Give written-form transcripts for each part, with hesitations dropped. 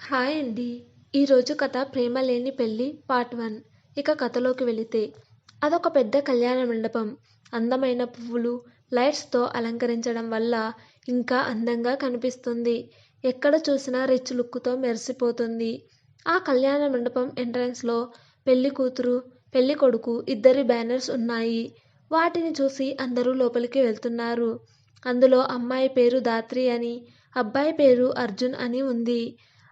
Hi అండి. ఈరోజు కథ 'ప్రేమ లేని పెళ్లి పార్ట్ 1'. ఇక కథలోకి వెళితే, అదొక పెద్ద కళ్యాణ మండపం. అందమైన పువ్వులు, లైట్స్తో అలంకరించడం వల్ల ఇంకా అందంగా కనిపిస్తుంది. ఎక్కడ చూసినా రిచ్ లుక్తో మెరిసిపోతుంది. ఆ కళ్యాణ మండపం ఎంట్రన్స్లో పెళ్లి కూతురు, పెళ్లి కొడుకు ఇద్దరి బ్యానర్స్ ఉన్నాయి. వాటిని చూసి అందరూ లోపలికి వెళ్తున్నారు. అందులో అమ్మాయి పేరు ధాత్రి అని, అబ్బాయి పేరు అర్జున్ అని ఉంది.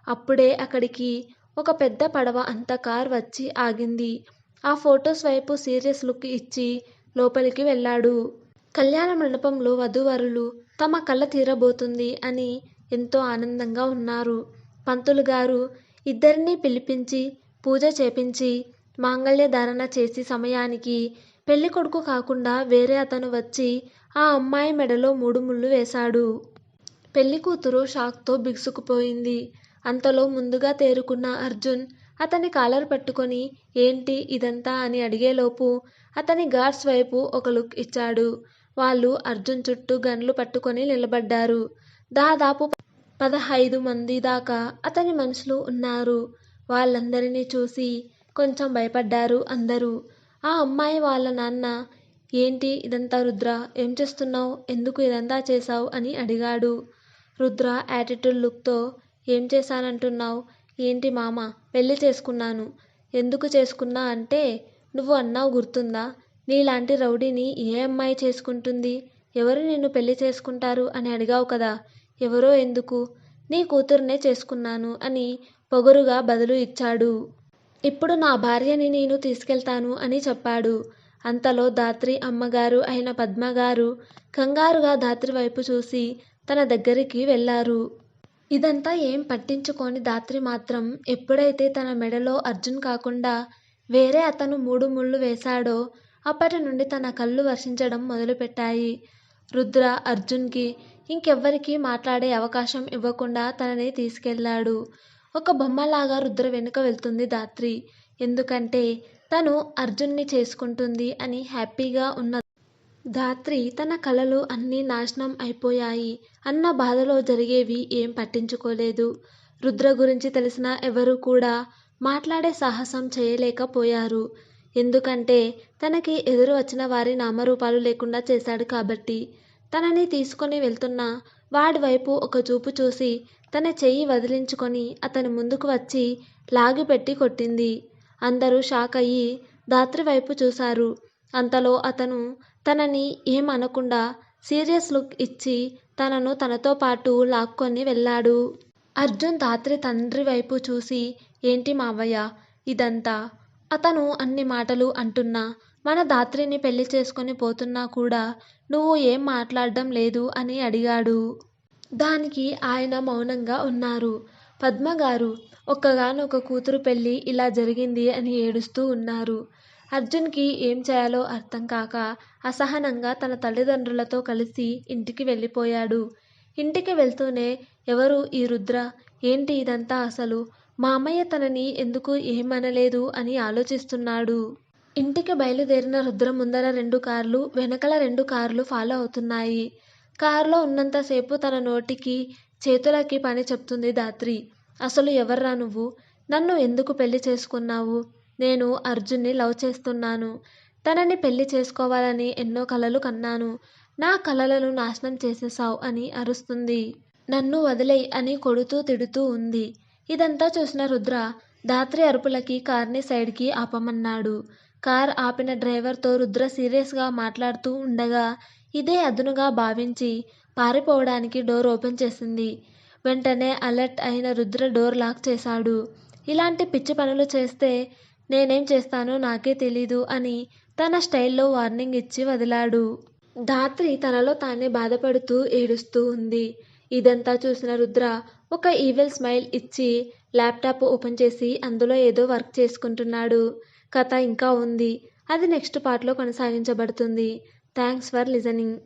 అప్పుడే అక్కడికి ఒక పెద్ద పడవ అంత కార్ వచ్చి ఆగింది. ఆ ఫొటోస్ వైపు సీరియస్ లుక్ ఇచ్చి లోపలికి వెళ్ళాడు. కళ్యాణ మండపంలో వధూవరులు తమ కళ్ళ తీరబోతుంది అని ఎంతో ఆనందంగా ఉన్నారు. పంతులు గారు ఇద్దరినీ పిలిపించి పూజ చేపించి మాంగళ్య ధారణ చేసి సమయానికి పెళ్లి కొడుకు కాకుండా వేరే అతను వచ్చి ఆ అమ్మాయి మెడలో 3 ముళ్ళు వేశాడు. పెళ్లి కూతురు షాక్తో బిగుసుకుపోయింది. అంతలో ముందుగా తేరుకున్న అర్జున్ అతని కాలర్ పట్టుకొని ఏంటి ఇదంతా అని అడిగేలోపు అతని గార్డ్స్ వైపు ఒక లుక్ ఇచ్చాడు. వాళ్ళు అర్జున్ చుట్టూ గన్లు పట్టుకొని నిలబడ్డారు. దాదాపు 15 మంది దాకా అతని మనుషులు ఉన్నారు. వాళ్ళందరినీ చూసి కొంచెం భయపడ్డారు అందరూ. ఆ అమ్మాయి వాళ్ళ నాన్న ఏంటి ఇదంతా రుద్ర, ఏం చేస్తున్నావు, ఎందుకు ఇదంతా చేశావు అని అడిగాడు. రుద్ర యాటిట్యూడ్ లుక్తో ఏం చేశానంటున్నావు, ఏంటి మామ, పెళ్లి చేసుకున్నాను. ఎందుకు చేసుకున్నా అంటే నువ్వు అన్నావు గుర్తుందా, నీలాంటి రౌడీని ఏ అమ్మాయి చేసుకుంటుంది, ఎవరు నిన్ను పెళ్లి చేసుకుంటారు అని అడిగావు కదా, ఎవరో ఎందుకు, నీ కూతుర్నే చేసుకున్నాను అని పొగరుగా బదులు ఇచ్చాడు. ఇప్పుడు నా భార్యని నేను తీసుకెళ్తాను అని చెప్పాడు. అంతలో ధాత్రి అమ్మగారు అయిన పద్మగారు కంగారుగా ధాత్రి వైపు చూసి తన దగ్గరికి వెళ్లారు. ఇదంతా ఏం పట్టించుకోని ధాత్రి మాత్రం ఎప్పుడైతే తన మెడలో అర్జున్ కాకుండా వేరే అతను 3 ముళ్ళు వేశాడో అప్పటి నుండి తన కళ్ళు వర్షించడం మొదలుపెట్టాయి. రుద్ర అర్జున్కి ఇంకెవ్వరికీ మాట్లాడే అవకాశం ఇవ్వకుండా తనని తీసుకెళ్లాడు. ఒక బొమ్మలాగా రుద్ర వెనుక వెళ్తుంది ధాత్రి. ఎందుకంటే తను అర్జున్ని చేసుకుంటుంది అని హ్యాపీగా ఉన్న ధాత్రి తన కలలు అన్నీ నాశనం అయిపోయాయి అన్న బాధలో జరిగేవి ఏం పట్టించుకోలేదు. రుద్ర గురించి తెలిసిన ఎవరూ కూడా మాట్లాడే సాహసం చేయలేకపోయారు. ఎందుకంటే తనకి ఎదురు వచ్చిన వారి నామరూపాలు లేకుండా చేశాడు కాబట్టి. తనని తీసుకొని వెళ్తున్న వాడి వైపు ఒక చూపు చూసి తన చెయ్యి వదిలించుకొని అతని ముందుకు వచ్చి లాగిపెట్టి కొట్టింది. అందరూ షాక్ అయ్యి ధాత్రి వైపు చూశారు. అంతలో అతను తనని ఏం అనకుండా సీరియస్ లుక్ ఇచ్చి తనను తనతో పాటు లాక్కొని వెళ్ళాడు. అర్జున్ ధాత్రి తండ్రి వైపు చూసి ఏంటి మావయ్య ఇదంతా, అతను అన్ని మాటలు అంటున్నా మన ధాత్రిని పెళ్లి చేసుకొని పోతున్నా కూడా నువ్వు ఏం మాట్లాడడం లేదు అని అడిగాడు. దానికి ఆయన మౌనంగా ఉన్నారు. పద్మగారు ఒక్కగానొక కూతురు పెళ్లి ఇలా జరిగింది అని ఏడుస్తూ ఉన్నారు. అర్జున్కి ఏం చేయాలో అర్థం కాక అసహనంగా తన తల్లిదండ్రులతో కలిసి ఇంటికి వెళ్ళిపోయాడు. ఇంటికి వెళ్తూనే ఎవరు ఈ రుద్ర, ఏంటి ఇదంతా అసలు, మా అమ్మయ్య తనని ఎందుకు ఏమనలేదు అని ఆలోచిస్తున్నాడు. ఇంటికి బయలుదేరిన రుద్ర ముందర 2 కార్లు, వెనకల 2 కార్లు ఫాలో అవుతున్నాయి. కారులో ఉన్నంతసేపు తన నోటికి చేతులకి పని చెప్తుంది ధాత్రి. అసలు ఎవర్రా నువ్వు, నన్ను ఎందుకు పెళ్లి చేసుకున్నావు, నేను అర్జున్ని లవ్ చేస్తున్నాను, తనని పెళ్లి చేసుకోవాలని ఎన్నో కలలు కన్నాను, నా కలలను నాశనం చేసేశావు అని అరుస్తుంది. నన్ను వదిలేయ్ అని కొడుతూ తిడుతూ ఉంది. ఇదంతా చూసిన రుద్ర ధాత్రి అరుపులకి కార్ని సైడ్కి ఆపమన్నాడు. కార్ ఆపిన డ్రైవర్తో రుద్ర సీరియస్గా మాట్లాడుతూ ఉండగా ఇదే అదునుగా భావించి పారిపోవడానికి డోర్ ఓపెన్ చేసింది. వెంటనే అలర్ట్ అయిన రుద్ర డోర్ లాక్ చేశాడు. ఇలాంటి పిచ్చి పనులు చేస్తే నేనేం చేస్తానో నాకే తెలీదు అని తన స్టైల్లో వార్నింగ్ ఇచ్చి వదిలాడు. ధాత్రి తనలో తానే బాధపడుతూ ఏడుస్తూ ఉంది. ఇదంతా చూసిన రుద్ర ఒక ఈవిల్ స్మైల్ ఇచ్చి ల్యాప్టాప్ ఓపెన్ చేసి అందులో ఏదో వర్క్ చేసుకుంటున్నాడు. కథ ఇంకా ఉంది. అది నెక్స్ట్ పార్ట్లో కొనసాగించబడుతుంది. Thanks for listening.